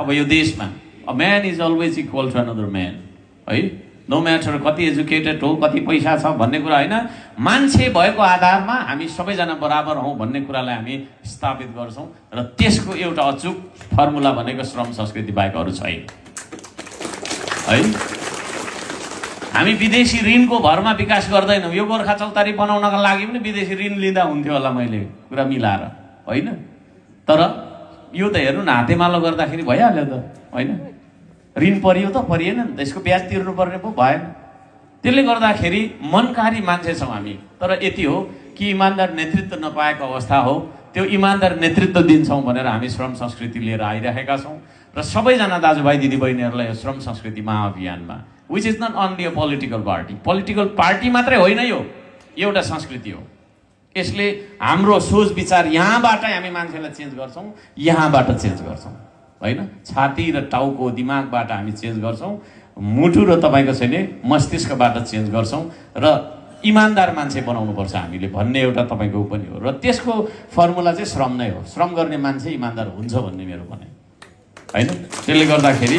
अब यो देशमा a man is always equal to another man है, नो म्याटर कति एजुकेटेड हो कति पैसा छ भन्ने कुरा होइन, मान्छे भएको आधारमा हामी सबैजना बराबर हौँ भन्ने कुरालाई हामी स्थापित गर्छौँ र त्यसको एउटा अचूक फर्मुला भनेको श्रम संस्कृति बाहेक अरू छैन है। हामी विदेशी ऋणको भरमा विकास गर्दैनौँ। यो गोर्खा चौतारी बनाउनका लागि पनि विदेशी ऋण लिँदा हुन्थ्यो होला मैले कुरा मिलाएर होइन, तर यो त हेर्नु न हातेमालो गर्दाखेरि भइहाल्यो त होइन, ऋण परियो त परिएन नि त, यसको ब्याज तिर्नु पर्ने पो भएन। त्यसले गर्दाखेरि मनकारी मान्छे छौँ हामी, तर यति हो कि इमान्दार नेतृत्व नपाएको अवस्था हो, त्यो इमान्दार नेतृत्व दिन्छौँ भनेर हामी श्रम संस्कृति लिएर आइरहेका छौँ र सबैजना दाजुभाइ दिदीबहिनीहरूलाई यो श्रम संस्कृति महाअभियानमा which is not only a political party, political party मात्रै होइन, यो एउटा संस्कृति हो। यसले हाम्रो सोच विचार यहाँबाटै हामी मान्छेलाई चेन्ज गर्छौँ, यहाँबाट चेन्ज गर्छौँ होइन, छाती र टाउको दिमागबाट हामी चेन्ज गर्छौँ, मुटु र तपाईँको छैन मस्तिष्कबाट चेन्ज गर्छौँ र इमान्दार मान्छे बनाउनुपर्छ हामीले भन्ने एउटा तपाईँको पनि हो र त्यसको फर्मुला चाहिँ श्रम नै हो। श्रम गर्ने मान्छे इमान्दार हुन्छ भन्ने मेरो भनाइ होइन। त्यसले गर्दाखेरि